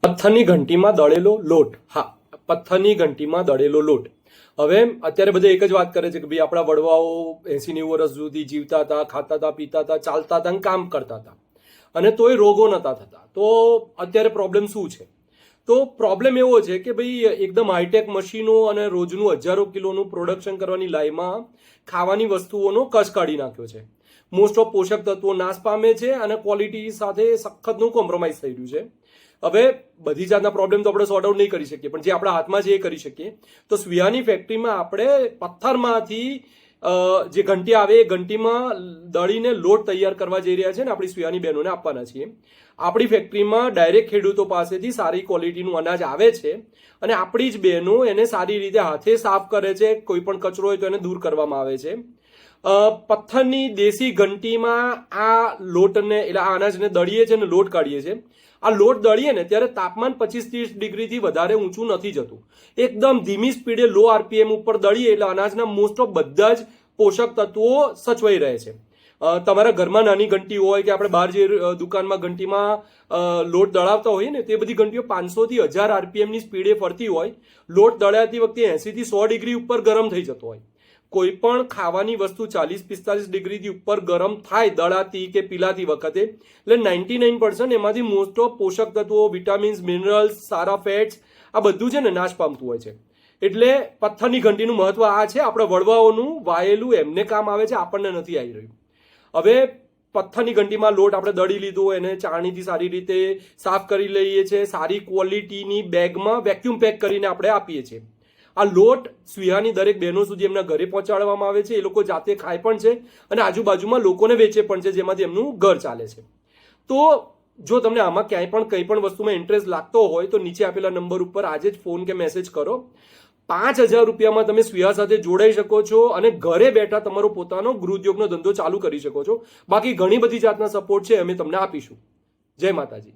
પથ્થરની ઘંટીમાં દળેલો લોટ. હા, પથ્થરની ઘંટીમાં દળેલો લોટ. હવે અત્યારે બધા એક જ વાત કરે છે કે ભાઈ આપણા વડવાઓ 80-90 વર્ષ સુધી જીવતા હતા, ખાતા હતા, પીતા હતા, ચાલતા હતા અને કામ કરતા હતા અને તોય રોગો નતા થતા. તો અત્યારે પ્રોબ્લેમ શું છે? તો પ્રોબ્લેમ એવો છે કે ભાઈ એકદમ હાઈટેક મશીનો અને રોજનું હજારો કિલોનું પ્રોડક્શન કરવાની લાઈમાં ખાવાની વસ્તુઓનો કસ કાઢી નાખ્યો છે. મોસ્ટ ઓફ પોષક તત્વો નાશ પામે છે અને ક્વોલિટી સાથે સખતનું કોમ્પ્રોમાઇઝ થઈ રહ્યું છે. હવે બધી જાતના પ્રોબ્લેમ તો આપણે સોર્ટ આઉટ નહીં કરી શકીએ, પણ જે આપણા હાથમાં છે એ કરી શકીએ. તો સ્વિયાની ફેક્ટરીમાં આપણે પથ્થરમાંથી જે ઘંટી આવે એ ઘંટીમાં દળીને લોટ તૈયાર કરવા જઈ રહ્યા છે ને આપણી સ્વિયાની બહેનોને આપવાના છીએ. આપણી ફેક્ટરીમાં ડાયરેક્ટ ખેડૂતો પાસેથી સારી ક્વોલિટીનું અનાજ આવે છે અને આપણી જ બહેનો એને સારી રીતે હાથે સાફ કરે છે. કોઈ પણ કચરો હોય તો એને દૂર કરવામાં આવે છે. પથ્થરની દેશી ઘંટીમાં આ લોટને એટલે આ અનાજને દળીએ છીએ અને લોટ કાઢીએ છીએ. આ લોટ દળીએ ને ત્યારે તાપમાન 25-30 ડિગ્રીથી વધારે ઊંચું નથી જતું. એકદમ ધીમી સ્પીડે લો આરપીએમ ઉપર દળીએ એટલે અનાજના મોસ્ટ ઓફ બધા જ પોષક તત્વો સચવાઈ રહે છે. તમારા ઘરમાં નાની ઘંટી હોય કે આપણે બહાર જે દુકાનમાં ઘંટીમાં લોટ દળાવતા હોઈએ ને તે બધી ઘંટીઓ 500 થી 1000 આરપીએમની સ્પીડે ફરતી હોય. લોટ દળાતી વખતે 80 થી 100 ડિગ્રી ઉપર ગરમ થઈ જતો હોય. કોઈ પણ ખાવાની વસ્તુ 40-45 ડિગ્રીથી ઉપર ગરમ થાય દળાતી કે પીલાતી વખતે એટલે 99% એમાંથી મોસ્ટ ઓફ પોષક તત્વો, વિટામિન્સ, મિનરલ્સ, સારા ફેટ્સ આ બધું છે ને નાશ પામતું હોય છે. એટલે પથ્થરની ઘંટીનું મહત્વ આ છે. આપણા વડવાઓનું વાયેલું એમને કામ આવે છે, આપણને નથી આવી રહ્યું. હવે પથ્થરની ઘંટીમાં લોટ આપણે દળી લીધો, એને ચાળણીથી સારી રીતે સાફ કરી લઈએ છીએ. સારી ક્વોલિટીની બેગમાં વેક્યુમ પેક કરીને આપણે આપીએ છીએ. આ લોટ સ્વિયાની દરેક બહેનો સુધી એમના ઘરે પહોંચાડવામાં આવે છે. એ લોકો જાતે ખાય પણ છે અને આજુબાજુમાં લોકોને વેચે પણ છે, જેમાંથી એમનું ઘર ચાલે છે. તો જો તમને આમાં ક્યાંય પણ કંઈ પણ વસ્તુમાં ઇન્ટરેસ્ટ લાગતો હોય તો નીચે આપેલા નંબર ઉપર આજે જ ફોન કે મેસેજ કરો. 5000 રૂપિયામાં તમે સ્વિયા સાથે જોડાઈ શકો છો અને ઘરે બેઠા તમારો પોતાનો ગૃહોદ્યોગનો ધંધો ચાલુ કરી શકો છો. બાકી ઘણી બધી જાતના સપોર્ટ છે, અમે તમને આપીશું. જય માતાજી.